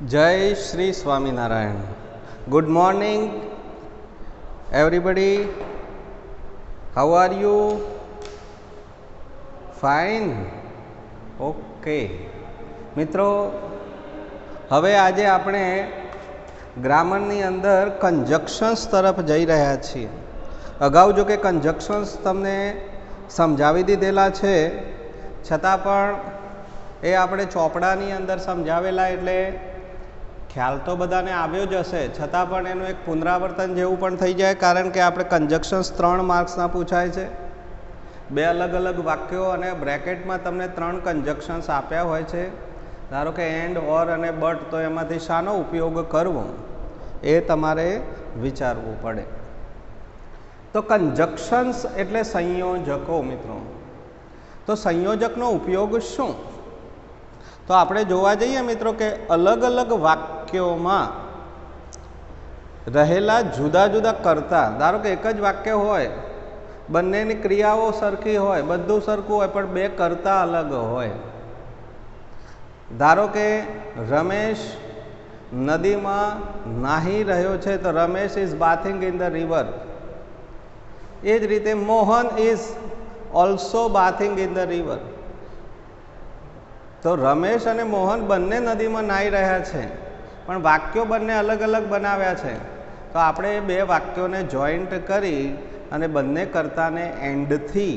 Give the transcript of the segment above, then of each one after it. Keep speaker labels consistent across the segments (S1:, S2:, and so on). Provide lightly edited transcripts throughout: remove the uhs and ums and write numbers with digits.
S1: Jai Shri Swaminarayan. Good morning, everybody. How are you? Fine. Okay. મિત્રો, હવે આજે આપણે ગ્રામરની અંદર કન્જક્શન્સ તરફ જઈ રહ્યા છીએ. અગાઉ જો કે કન્જક્શન્સ તમને સમજાવી દીધેલા છે, છતાં પણ એ આપણે ચોપડાની અંદર સમજાવેલા એટલે ખ્યાલ તો બધાને આવ્યો જ હશે, છતાં પણ એનું એક પુનરાવર્તન જેવું પણ થઈ જાય, કારણ કે આપણે કન્જક્શન્સ 3 માર્ક્સના પૂછાય છે. 2 અલગ અલગ વાક્યો અને બ્રેકેટમાં તમને 3 કન્જક્શન્સ આપ્યા હોય છે. ધારો કે એન્ડ, ઓર અને બટ, તો એમાંથી શાનો ઉપયોગ કરવો એ તમારે વિચારવું પડે. તો કન્જક્શન્સ એટલે સંયોજકો. મિત્રો, તો સંયોજકનો ઉપયોગ શું? તો આપણે જોવા જઈએ મિત્રો કે અલગ અલગ વાક્યોમાં રહેલા જુદા જુદા કર્તા, ધારો કે એક જ વાક્ય હોય, બંનેની ક્રિયાઓ સરખી હોય, બધું સરખું હોય, પણ 2 કર્તા અલગ હોય. ધારો કે રમેશ નદીમાં નાહી રહ્યો છે, તો Ramesh is bathing in the river. એ જ રીતે Mohan is also bathing in the river. તો રમેશ અને મોહન બંને નદીમાં નાહી રહ્યા છે, પણ વાક્યો બંને અલગ અલગ બનાવ્યા છે. તો આપણે એ 2 વાક્યોને જોઈન્ટ કરી અને બંને કર્તાને એન્ડથી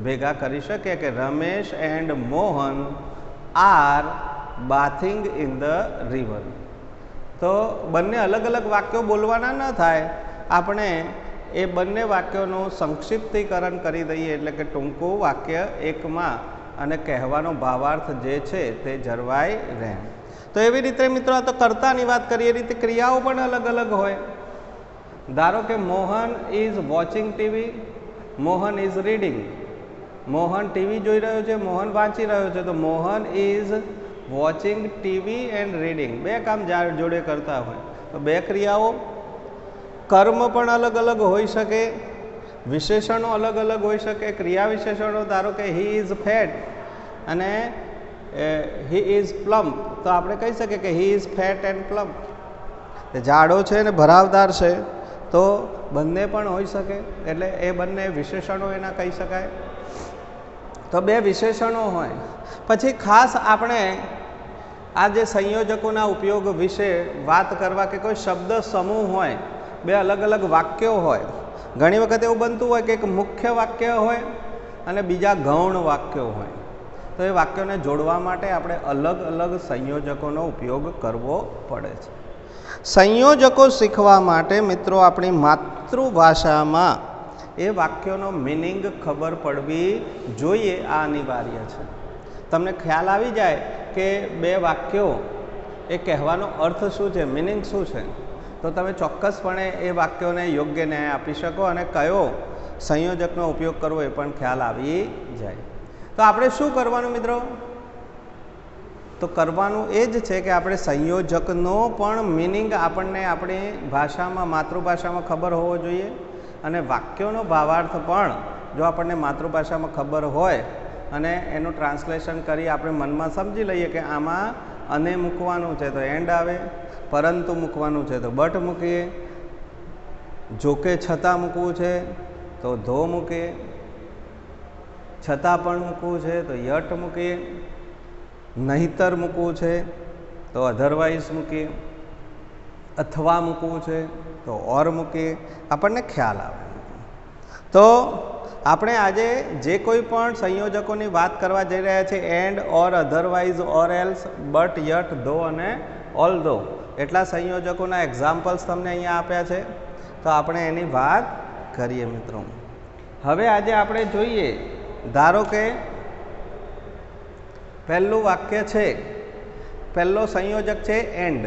S1: ભેગા કરી શકીએ કે Ramesh and Mohan are bathing in the river. તો બંને અલગ અલગ વાક્યો બોલવાના ન થાય, આપણે એ બંને વાક્યોનું સંક્ષિપ્તીકરણ કરી દઈએ, એટલે કે ટૂંકું વાક્ય એકમાં, અને કહેવાનો ભાવાર્થ જે છે તે જળવાઈ રહે. તો એવી રીતે મિત્રો, આ તો કર્તાની વાત કરીએ, એ રીતે ક્રિયાઓ પણ અલગ અલગ હોય. ધારો કે Mohan is watching TV, Mohan is reading. Mohan TV જોઈ રહ્યો છે, મોહન વાંચી રહ્યો છે. તો Mohan is watching TV and reading. 2 કામ જોડે કરતા હોય તો 2 ક્રિયાઓ. કર્મ પણ અલગ અલગ હોઈ શકે, વિશેષણો અલગ અલગ હોઈ શકે. ક્રિયા વિશેષણો, ધારો કે હી ઇઝ ફેટ અને હી ઇઝ પ્લમ્પ, તો આપણે કહી શકીએ કે હી ઇઝ ફેટ એન્ડ પ્લમ્પ. જાડો છે ને ભરાવદાર છે, તો બંને પણ હોઈ શકે, એટલે એ બંને વિશેષણો એના કહી શકાય. તો 2 વિશેષણો હોય. પછી ખાસ આપણે આ જે સંયોજકોના ઉપયોગ વિશે વાત કરવા, કે કોઈ શબ્દ સમૂહ હોય, 2 અલગ અલગ વાક્યો હોય. ઘણી વખત એવું બનતું હોય કે એક મુખ્ય વાક્ય હોય અને બીજા ગૌણ વાક્યો હોય, તો એ વાક્યોને જોડવા માટે આપણે અલગ અલગ સંયોજકોનો ઉપયોગ કરવો પડે છે. સંયોજકો શીખવા માટે મિત્રો આપણી માતૃભાષામાં એ વાક્યોનો મિનિંગ ખબર પડવી જોઈએ, આ અનિવાર્ય છે. તમને ખ્યાલ આવી જાય કે 2 વાક્યો એ કહેવાનો અર્થ શું છે, મિનિંગ શું છે, તો તમે ચોક્કસપણે એ વાક્યોને યોગ્ય ન્યાય આપી શકો અને કયો સંયોજકનો ઉપયોગ કરવો એ પણ ખ્યાલ આવી જાય. તો આપણે શું કરવાનું મિત્રો? તો કરવાનું એ જ છે કે આપણે સંયોજકનો પણ મિનિંગ આપણને આપણી ભાષામાં, માતૃભાષામાં ખબર હોવો જોઈએ, અને વાક્યોનો ભાવાર્થ પણ જો આપણને માતૃભાષામાં ખબર હોય અને એનું ટ્રાન્સલેશન કરી આપણે મનમાં સમજી લઈએ કે આમાં અને મૂકવાનું છે તો એન્ડ આવે, પરંતુ મૂકવાનું છે તો બટ મૂકીએ, જોકે છતાં મૂકવું છે તો ધો મૂકીએ, છતાં પણ મૂકવું છે તો યટ મૂકીએ, નહીતર મૂકવું છે તો અધરવાઇઝ મૂકીએ, અથવા મૂકવું છે તો ઓર મૂકીએ, આપણને ખ્યાલ આવે. તો આપણે આજે જે કોઈ પણ સંયોજકોની વાત કરવા જઈ રહ્યા છીએ, and, or, otherwise, or else, but, yet, ધો અને ઓલ્ધો, એટલા સંયોજકોના એક્ઝામ્પલ્સ તમને અહીંયા આપ્યા છે. તો આપણે એની વાત કરીએ મિત્રો. હવે આજે આપણે જોઈએ, ધારો કે પહેલું વાક્ય છે, પહેલો સંયોજક છે એન્ડ.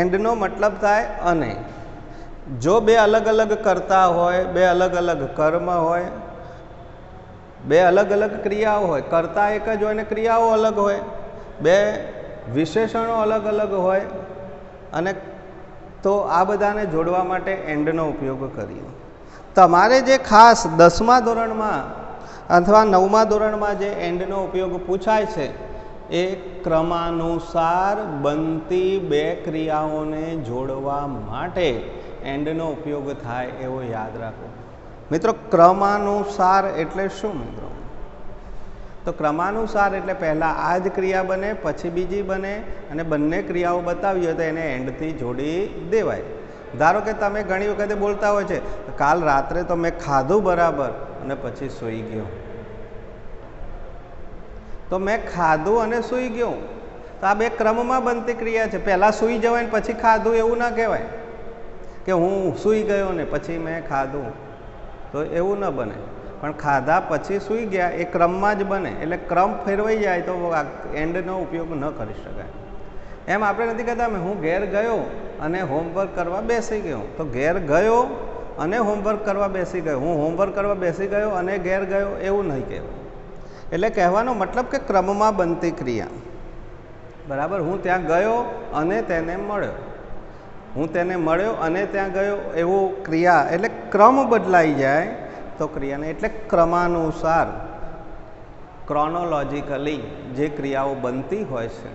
S1: એન્ડનો મતલબ થાય અને. જો 2 અલગ અલગ કર્તા હોય, 2 અલગ અલગ કર્મ હોય, 2 અલગ અલગ ક્રિયાઓ હોય, કર્તા એક જ હોય ને ક્રિયાઓ અલગ હોય, 2 વિશેષણો અલગ અલગ હોય, અને તો આ બધાને જોડવા માટે એન્ડનો ઉપયોગ કરીએ. તમારે જે ખાસ 10મા ધોરણમાં અથવા 9મા ધોરણમાં જે એન્ડનો ઉપયોગ પૂછાય છે, એ ક્રમાનુસાર બનતી બે ક્રિયાઓને જોડવા માટે એન્ડનો ઉપયોગ થાય એવો યાદ રાખો. મિત્રો ક્રમાનુસાર એટલે શું મિત્રો? તો ક્રમાનુસાર એટલે પહેલાં આ જ ક્રિયા બને પછી બીજી બને અને બંને ક્રિયાઓ બતાવી હોય તો એને એન્ડથી જોડી દેવાય. ધારો કે તમે ઘણી વખતે બોલતા હોય છે કાલ રાત્રે તો મેં ખાધું બરાબર અને પછી સૂઈ ગયો. તો મેં ખાધું અને સૂઈ ગયો તો આ બે ક્રમમાં બનતી ક્રિયા છે. પહેલાં સૂઈ જવાય ને પછી ખાધું એવું ના કહેવાય કે હું સૂઈ ગયો ને પછી મેં ખાધું, તો એવું ન બને. પણ ખાધા પછી સૂઈ ગયા એ ક્રમમાં જ બને. એટલે ક્રમ ફેરવાઈ જાય તો એન્ડનો ઉપયોગ ન કરી શકાય. એમ આપણે નથી કહેતા હું ઘેર ગયો અને હોમવર્ક કરવા બેસી ગયો. તો ઘેર ગયો અને હોમવર્ક કરવા બેસી ગયો, હું હોમવર્ક કરવા બેસી ગયો અને ઘેર ગયો એવું નહીં કહેવાય. એટલે કહેવાનો મતલબ કે ક્રમમાં બનતી ક્રિયા. બરાબર. હું ત્યાં ગયો અને તેને મળ્યો, હું તેને મળ્યો અને ત્યાં ગયો એવું ક્રિયા. એટલે ક્રમ બદલાઈ જાય તો ક્રિયાને એટલે ક્રમાનુસાર ક્રોનોલોજીકલી જે ક્રિયાઓ બનતી હોય છે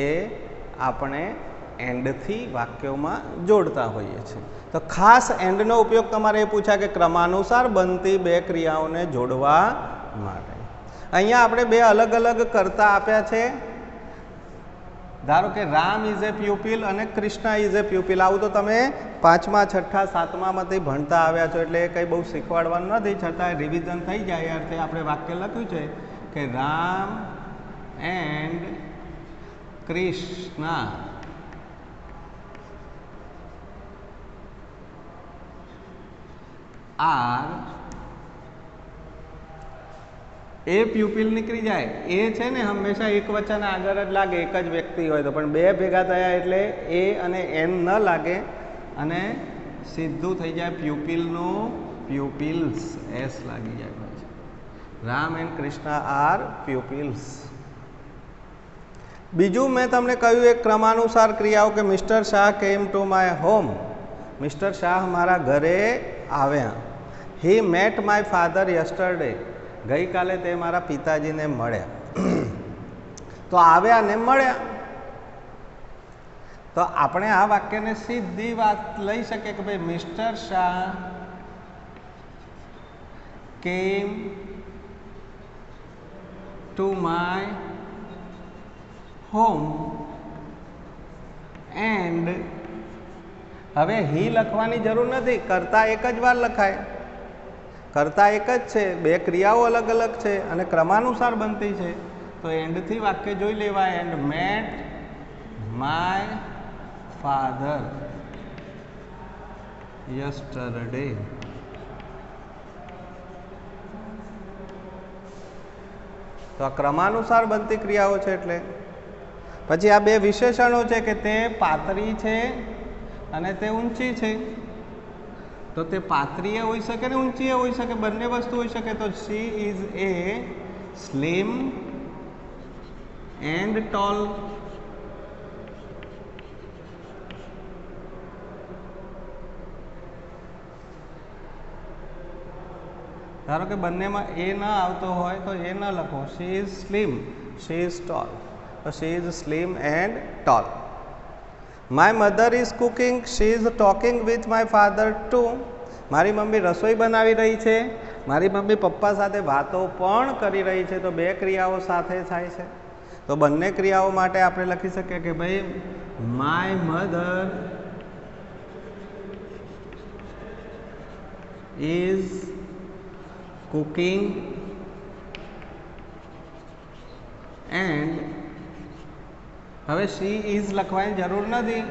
S1: એ આપણે એન્ડથી વાક્યોમાં જોડતા હોઈએ છીએ. તો ખાસ એન્ડનો ઉપયોગ તમારે એ પૂછ્યા કે ક્રમાનુસાર બનતી બે ક્રિયાઓને જોડવા માટે. અહીંયા આપણે બે અલગ અલગ કર્તા આપ્યા છે. ધારો કે રામ ઇઝ એ પ્યુપિલ અને કૃષ્ણ ઇઝ એ પ્યુપિલ. આવું તો તમે 5મા 6ઠા 7મામાંથી ભણતા આવ્યા છો એટલે એ કંઈ બહુ શીખવાડવાનું નથી, છતાં રિવિઝન થઈ જાય અર્થે આપણે વાક્ય લખ્યું છે કે Ram and Krishna are a pupil નીકળી જાય. એ છે ને હંમેશા એક વચન આગળ જ લાગે, એક જ વ્યક્તિ હોય તો, પણ બે ભેગા થયા એટલે એ અને એન ન લાગે અને સીધું થઈ જાય પ્યુપિલનું પ્યુપિલ્સ એસ લાગી જાય પછી. Ram and Krishna are pupils. બીજું મેં તમને કહ્યું એક ક્રમાનુસાર ક્રિયાઓ કે mister Shah came to my home. Mister Shah મારા ઘરે આવ્યા. હી મેટ માય ફાધર યસ્ટરડે. ગઈકાલે તે મારા પિતાજીને મળ્યા. તો આવ્યા ને મળ્યા. તો આપણે આ વાક્યને સીધી વાત લઈ શકીએ કે ભાઈ mister Shah came to my home and. હવે હી લખવાની જરૂર નથી, કર્તા એક જ વાર લખાય. કર્તા એક જ છે, બે ક્રિયાઓ અલગ અલગ છે અને ક્રમાનુસાર બનતી છે. તો એન્ડથી વાક્ય જોઈ લેવાય. And mat my father yesterday. તો આ ક્રમાનુસાર બનતી ક્રિયાઓ છે. એટલે પછી આ બે વિશેષણો છે કે તે પાતળી છે અને તે ઊંચી છે. તો તે પાતળીએ હોઈ શકે ને ઊંચીએ હોઈ શકે, બંને વસ્તુ હોઈ શકે. તો she is a slim and tall. ધારો કે બંનેમાં એ ન આવતો હોય તો એ ન લખો. She is slim, she is tall. તો she is slim and tall. My mother is cooking, she is talking with my father too. મારી મમ્મી રસોઈ બનાવી રહી છે, મારી મમ્મી પપ્પા સાથે વાતો પણ કરી રહી છે. તો બે ક્રિયાઓ સાથે થાય છે. તો બંને ક્રિયાઓ માટે આપણે લખી શકીએ કે ભાઈ my mother is cooking and. હવે શી ઇઝ લખવાની જરૂર નથી.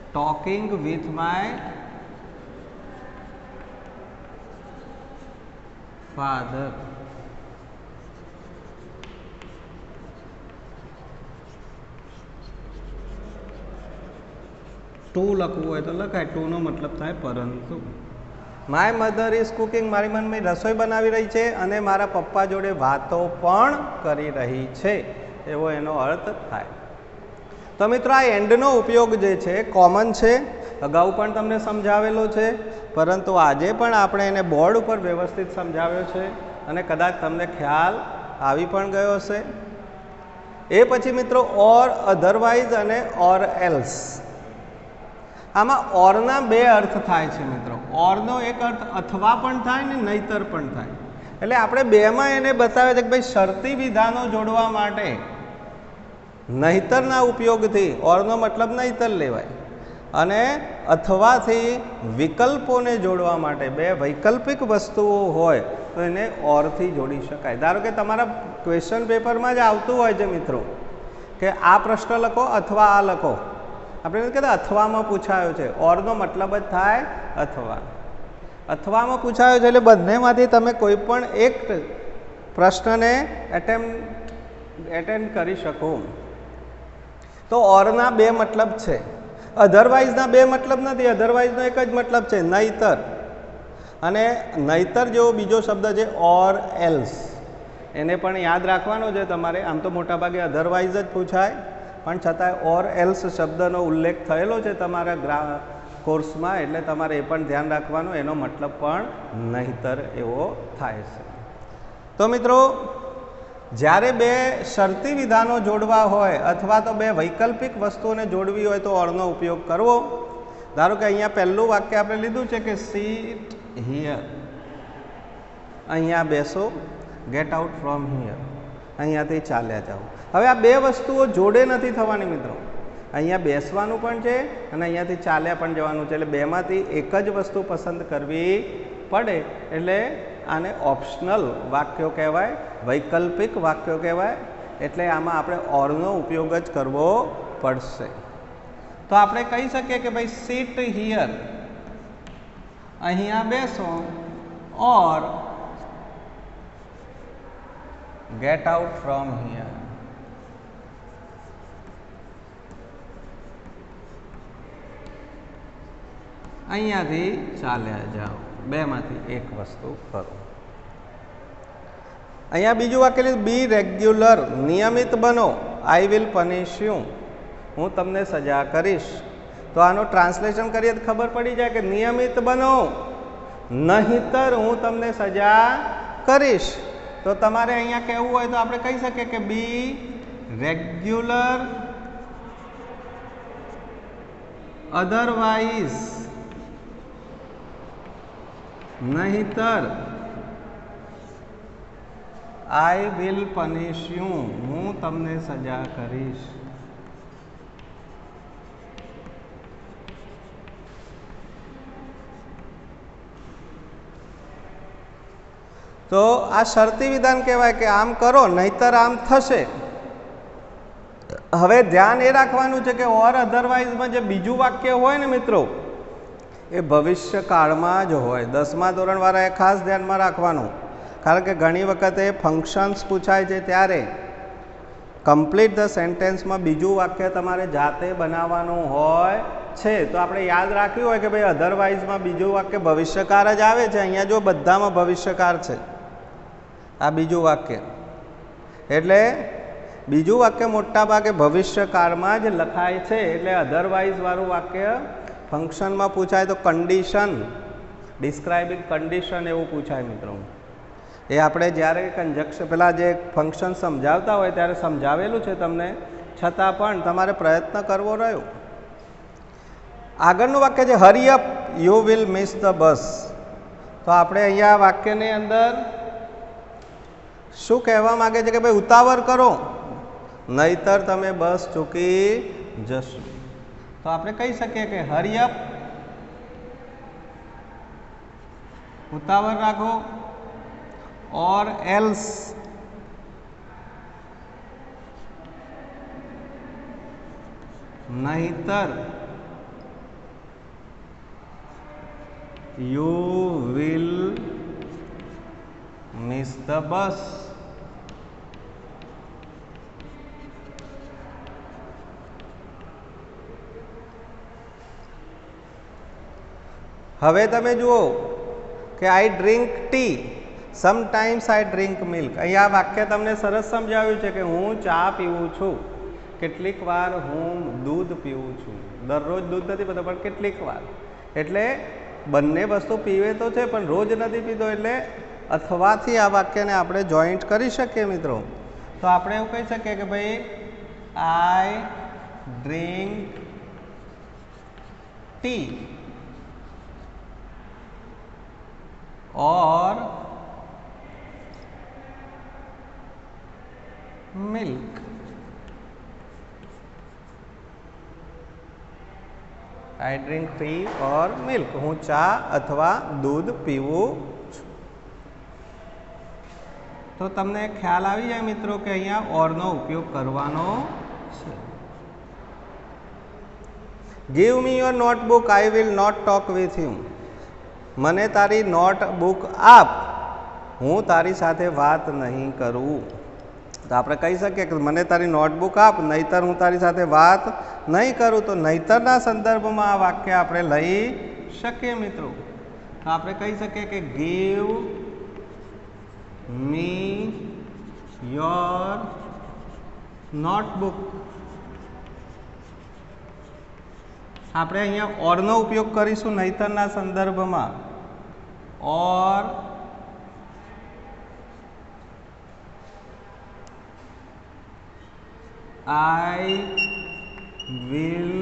S1: Talking with my father. To લખવું હોય તો લખાય. ટુ નો મતલબ થાય પરંતુ. માય મધર ઇઝ કુકિંગ, મારી મમ્મી રસોઈ બનાવી રહી છે અને મારા પપ્પા જોડે વાતો પણ કરી રહી છે, એવો એનો અર્થ થાય. તો મિત્રો આ એન્ડનો ઉપયોગ જે છે કોમન છે, અગાઉ પણ તમને સમજાવેલો છે, પરંતુ આજે પણ આપણે એને બોર્ડ ઉપર વ્યવસ્થિત સમજાવ્યો છે અને કદાચ તમને ખ્યાલ આવી પણ ગયો હશે. એ પછી મિત્રો ઓર, અધરવાઇઝ અને ઓર એલ્સ. આમાં ઓરના બે અર્થ થાય છે મિત્રો. ઓરનો એક અર્થ અથવા પણ થાય ને નહીતર પણ થાય. એટલે આપણે બેમાં એને બતાવે છે કે ભાઈ શરતી વિધાનો જોડવા માટે નહીતરના ઉપયોગથી ઓરનો મતલબ નહીતર લેવાય, અને અથવાથી વિકલ્પોને જોડવા માટે બે વૈકલ્પિક વસ્તુઓ હોય તો એને ઓરથી જોડી શકાય. ધારો કે તમારા ક્વેશ્ચન પેપરમાં જ આવતું હોય છે મિત્રો કે આ પ્રશ્ન લખો અથવા આ લખો. આપણે નથી કહેતા અથવામાં પૂછાયો છે, ઓરનો મતલબ જ થાય અથવા. અથવામાં પૂછાયો છે એટલે બંનેમાંથી તમે કોઈ પણ એક પ્રશ્નને એટેન્ડ કરી શકો. તો ઓરના બે મતલબ છે, અધરવાઇઝના બે મતલબ નથી. અધરવાઇઝનો એક જ મતલબ છે નહીતર, અને નહીતર જેવો બીજો શબ્દ છે ઓર એલ્સ. એને પણ યાદ રાખવાનો છે તમારે. આમ તો મોટાભાગે અધરવાઇઝ જ પૂછાય, પણ છતાંય ઓર એલ્સ શબ્દનો ઉલ્લેખ થયેલો છે તમારા કોર્સમાં, એટલે તમારે એ પણ ધ્યાન રાખવાનું. એનો મતલબ પણ નહીતર એવો થાય છે. તો મિત્રો, જ્યારે બે શરતી વિધાનો જોડવા હોય અથવા તો બે વૈકલ્પિક વસ્તુઓને જોડવી હોય તો ઓરનો ઉપયોગ કરવો. ધારો કે અહીંયા પહેલું વાક્ય આપણે લીધું છે કે સીટ હિયર, અહીંયા બેસો. ગેટ આઉટ ફ્રોમ હિયર, અહીંયાથી ચાલ્યા જાઓ. હવે આ બે વસ્તુઓ જોડે નથી થવાની મિત્રો. અહીંયા બેસવાનું પણ છે અને અહીંયાથી ચાલ્યા પણ જવાનું છે. એટલે બેમાંથી એક જ વસ્તુ પસંદ કરવી પડે. એટલે આને ઓપ્શનલ વાક્યો કહેવાય, વૈકલ્પિક વાક્યો કહેવાય. એટલે આમાં આપણે ઓરનો ઉપયોગ જ કરવો પડશે. તો આપણે કહી શકીએ કે ભાઈ સીટ હિયર, અહીંયા બેસો, or get out from here. અહીંયાથી ચાલ્યા જાઓ. બેમાંથી એક વસ્તુ કરો. અહીંયા બીજું વાક્ય લીધું, બી રેગ્યુલર, નિયમિત બનો. આઈ વિલ પનિશ યુ, હું તમને સજા કરીશ. તો આનો ટ્રાન્સલેશન કરીએ તો ખબર પડી જાય કે નિયમિત બનો, નહીતર હું તમને સજા કરીશ. તો તમારે અહીંયા કહેવું હોય તો આપણે કહી શકીએ કે બી રેગ્યુલર, અધરવાઇઝ, નહીતર આઈ વિલ પનિશ યુ, હું તમને સજા કરીશ. તો આ શરતી વિધાન કહેવાય કે આમ કરો નહીતર આમ થશે. હવે ધ્યાન એ રાખવાનું છે કે ઓર અધરવાઇઝમાં જે બીજું વાક્ય હોય ને મિત્રો, એ ભવિષ્યકાળમાં જ હોય. 10મા ધોરણવાળાએ ખાસ ધ્યાનમાં રાખવાનું, કારણ કે ઘણી વખતે ફંક્શન્સ પૂછાય છે ત્યારે કમ્પ્લીટ ધ સેન્ટેન્સમાં બીજું વાક્ય તમારે જાતે બનાવવાનું હોય છે. તો આપણે યાદ રાખ્યું હોય કે ભાઈ અધરવાઇઝમાં બીજું વાક્ય ભવિષ્યકાળ જ આવે છે. અહીંયા જો બધામાં ભવિષ્યકાળ છે આ બીજું વાક્ય, એટલે બીજું વાક્ય મોટા ભાગે ભવિષ્યકાળમાં જ લખાય છે. એટલે અધરવાઇઝ વાળું વાક્ય ફંક્શનમાં પૂછાય તો કન્ડિશન, ડિસ્ક્રાઇબિંગ કન્ડિશન એવું પૂછાય મિત્રો. એ આપણે જ્યારે કંજક્શન પેલા જે ફંક્શન સમજાવતા હોય ત્યારે સમજાવેલું છે તમને, છતાં પણ તમારે પ્રયત્ન કરવો રહ્યો. આગળનું વાક્ય છે hurry up, you will miss the bus. તો આપણે અહીંયા વાક્યની અંદર શું કહેવા માંગે છે કે ભાઈ ઉતાવળ કરો, નહીતર તમે બસ ચૂકી જશો. તો આપણે કહી શકીએ કે હરી અપ, ઉતાવળ રાખો, ઓર એલ્સ નહીતર you will miss the bus. હવે તમે જુઓ કે I drink tea, sometimes I drink milk. અહીંયા વાક્ય તમને સરસ સમજાવ્યું છે કે હું ચા પીવું છું, કેટલીક વાર હું દૂધ પીવું છું. દરરોજ દૂધ નથી પીતો પણ કેટલીક વાર. એટલે બંને વસ્તુ પીવે તો છે પણ રોજ નથી પીતો. એટલે અથવાથી આ વાક્યને આપણે જોઈન્ટ કરી શકીએ મિત્રો. તો આપણે એવું કહી શકીએ કે ભાઈ I drink tea or milk. I drink tea or milk. હું ચા અથવા દૂધ પીવું છું. તો તમને ખ્યાલ આવી જાય મિત્રો કે અહીંયા ઓરનો ઉપયોગ કરવાનો છે. Give me your notebook, I will not talk with you. મને તારી નોટબુક આપ, હું તારી સાથે વાત નહીં કરું. તો આપણે કહી શકીએ કે મને તારી નોટબુક આપ, નહીતર હું તારી સાથે વાત નહીં કરું. તો નહીતરના સંદર્ભમાં આ વાક્ય આપણે લઈ શકીએ મિત્રો. તો આપણે કહી શકીએ કે ગીવ મી યોર નોટબુક. આપણે અહીંયા ઓરનો ઉપયોગ કરીશું નહીતરના સંદર્ભમાં. ઓર I will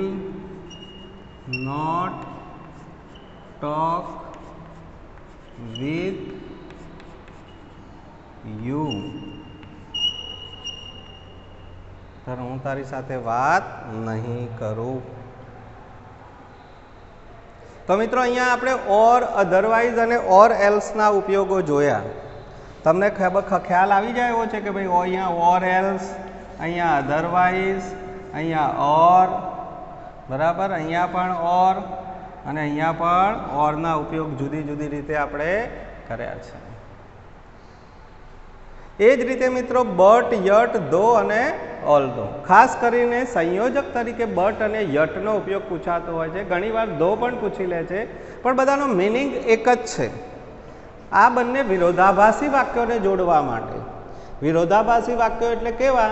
S1: not talk with you. હું તારી સાથે વાત નહીં કરું. તો મિત્રો અહીંયા આપણે ઓર, અધરવાઇઝ અને ઓર એલ્સના ઉપયોગો જોયા. તમને ખ્યાલ આવી જાય એવો છે કે ભાઈ અહીંયા ઓર એલ્સ, અહીંયા અધરવાઇઝ, અહીંયા ઓર, બરાબર, અહીંયા પણ ઓર અને અહીંયા પણ ઓરના ઉપયોગ જુદી જુદી રીતે આપણે કર્યા છે. એ જ રીતે મિત્રો બટ, યટ, ધો અને ઓલ્ધો, ખાસ કરીને સંયોજક તરીકે બટ અને યટનો ઉપયોગ પૂછાતો હોય છે. ઘણીવાર ધો પણ પૂછી લે છે, પણ બધાનો મિનિંગ એક જ છે. આ બંને વિરોધાભાસી વાક્યોને જોડવા માટે. વિરોધાભાસી વાક્યો એટલે કેવા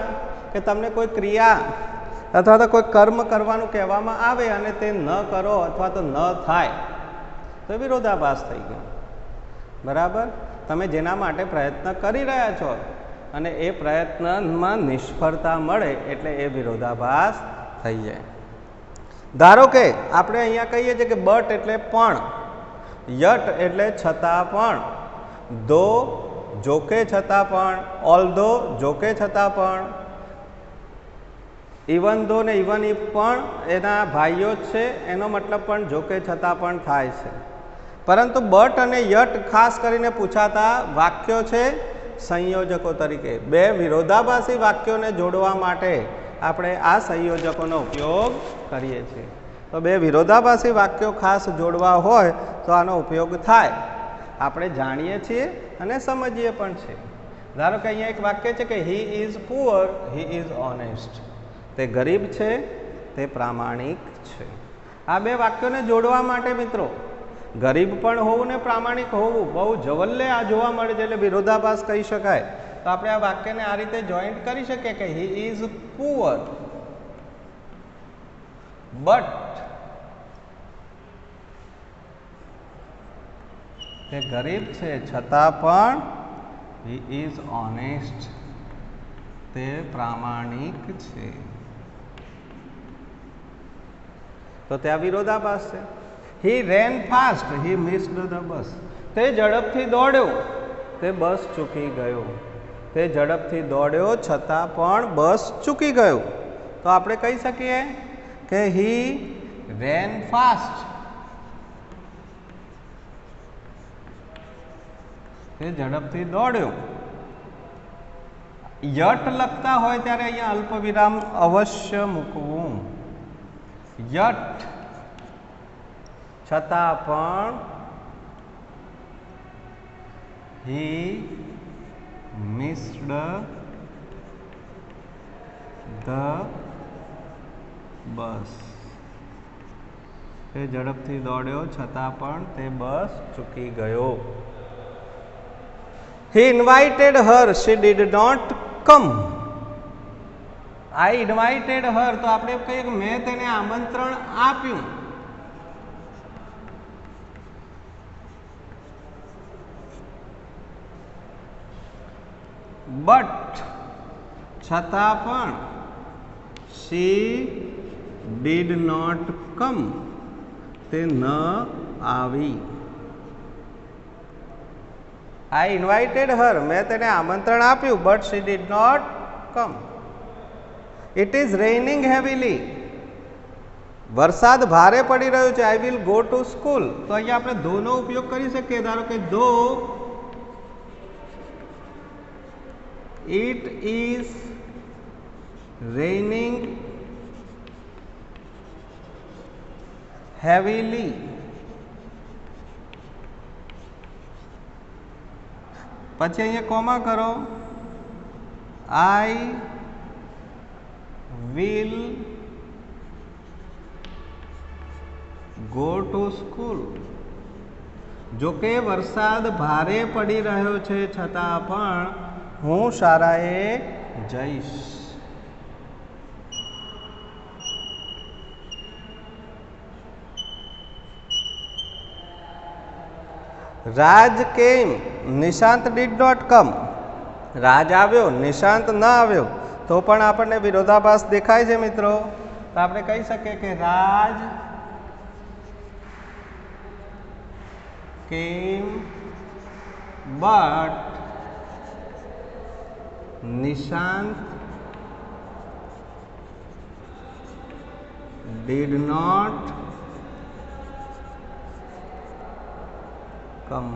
S1: કે તમને કોઈ ક્રિયા અથવા તો કોઈ કર્મ કરવાનું કહેવામાં આવે અને તે ન કરો અથવા તો ન થાય તો વિરોધાભાસ થઈ ગયો. બરાબર, તમે જેના માટે પ્રયત્ન કરી રહ્યા છો અને એ પ્રયત્નમાં નિષ્ફળતા મળે એટલે એ વિરોધાભાસ થઈ જાય. ધારો કે આપણે અહીંયા કહીએ છીએ કે બટ એટલે પણ, યટ એટલે છતાં પણ, ધો જોકે છતાં પણ, ઓલ્ધો જોકે છતાં પણ, ઇવન ધો ને ઇવન ઇફ પણ એના ભાઈઓ જ છે, એનો મતલબ પણ જોકે છતાં પણ થાય છે. પરંતુ બટ અને યટ ખાસ કરીને પૂછાતા વાક્યો છે સંયોજકો તરીકે. બે વિરોધાભાસી વાક્યોને જોડવા માટે આપણે આ સંયોજકોનો ઉપયોગ કરીએ છીએ. તો બે વિરોધાભાસી વાક્યો ખાસ જોડવા હોય તો આનો ઉપયોગ થાય. આપણે જાણીએ છીએ અને સમજીએ પણ છે. ધારો કે અહીંયા એક વાક્ય છે કે he is poor, he is honest. તે ગરીબ છે, તે પ્રામાણિક છે. આ બે વાક્યોને જોડવા માટે મિત્રો ગરીબ પણ હોવું ને પ્રામાણિક હોવું બહુ જવલ્લે આ જોવા મળે છે, એટલે વિરોધાભાસ કહી શકાય. તો આપણે આ વાક્યને આ રીતે જોઈન્ટ કરી શકીએ કે હી ઇઝ પુઅર બટ, તે ગરીબ છે છતાં પણ, હી ઇઝ ઓનેસ્ટ, તે પ્રામાણિક છે. તો ત્યાં વિરોધાભાસ છે. He ran fast, he missed the bus. તે ઝડપથી દોડ્યો, તે બસ ચૂકી ગયો. તે ઝડપથી દોડ્યો છતાં પણ બસ ચૂકી ગયો. તો આપણે કહી શકીએ કે હી રેન ફાસ્ટ, તે ઝડપથી દોડ્યો. યટ લખતા હોય ત્યારે અહીંયા અલ્પ વિરામ અવશ્ય મૂકવું. યટ છતાં પણ, હી મિસ્ડ ધ બસ. તે ઝડપથી દોડ્યો છતાં પણ તે બસ ચૂકી ગયો. He invited her, she did not come. I invited her, તો આપણે કહીએ કે મેં તેને આમંત્રણ આપ્યું. બટ છતાં પણ, she did not come. તે ન આવી. I invited her. મેં તેને આમંત્રણ આપ્યું, but she did not come. It is raining heavily. વરસાદ ભારે પડી રહ્યો છે. I will go to school. તો અહીંયા આપણે ધો નો ઉપયોગ કરી શકીએ. ધારો કે ધો it is raining heavily. પછી અહીંયા કોમા કરો. I will go to school. જો કે વરસાદ ભારે પડી રહ્યો છે છતાં પણ હું શાળાએ જઈશ. રાજ કેમ, Nishant did not come. Raj આવ્યો, નિશાંત ન આવ્યો. તો પણ આપણને વિરોધાભાસ દેખાય છે મિત્રો. તો આપણે કહી શકીએ કે Raj came but Nishant did not come.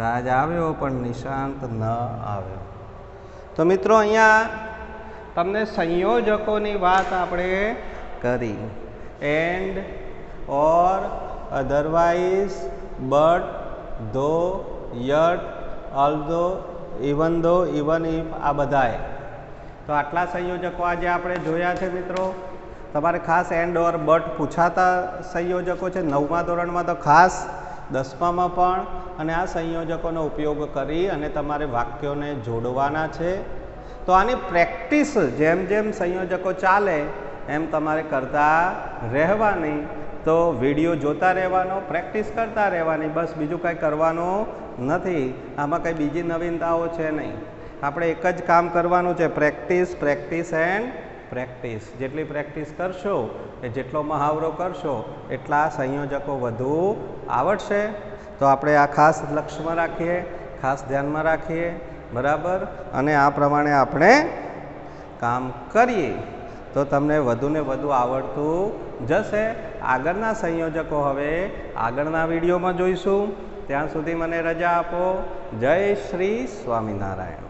S1: Raj આવ્યો પણ નિશાંત ન આવ્યો. તો મિત્રો અહીંયા તમને સંયોજકોની વાત આપણે કરી. And, or, otherwise, but, though, yet, although, even though, even if, આ બધાએ. તો આટલા સંયોજકો આજે આપણે જોયા છે મિત્રો. તમારે ખાસ એન્ડ ઓર બટ પૂછાતા સંયોજકો છે 9મા ધોરણમાં, તો ખાસ 10મામાં પણ. અને આ સંયોજકોનો ઉપયોગ કરી અને તમારે વાક્યોને જોડવાના છે. તો આની પ્રેક્ટિસ જેમ જેમ સંયોજકો ચાલે એમ તમારે કરતા રહેવાની. તો વિડીયો જોતા રહેવાનો, પ્રેક્ટિસ કરતા રહેવાની, બસ બીજું કંઈ કરવાનું નથી. આમાં કંઈ બીજી નવીનતાઓ છે નહીં. આપણે એક જ કામ કરવાનું છે, પ્રેક્ટિસ, પ્રેક્ટિસ એન્ડ પ્રેક્ટિસ. જેટલી પ્રેક્ટિસ કરશો એ જેટલો મહાવરો કરશો એટલા સંયોજકો વધુ આવડશે. તો આપણે આ ખાસ લક્ષ્યમાં રાખીએ, ખાસ ધ્યાનમાં રાખીએ, બરાબર. અને આ પ્રમાણે આપણે કામ કરીએ તો તમને વધુને વધુ આવડતું જશે. આગળના સંયોજકો હવે આગળના વિડીયોમાં જોઈશું. ત્યાં સુધી મને રજા આપો. જય શ્રી સ્વામિનારાયણ.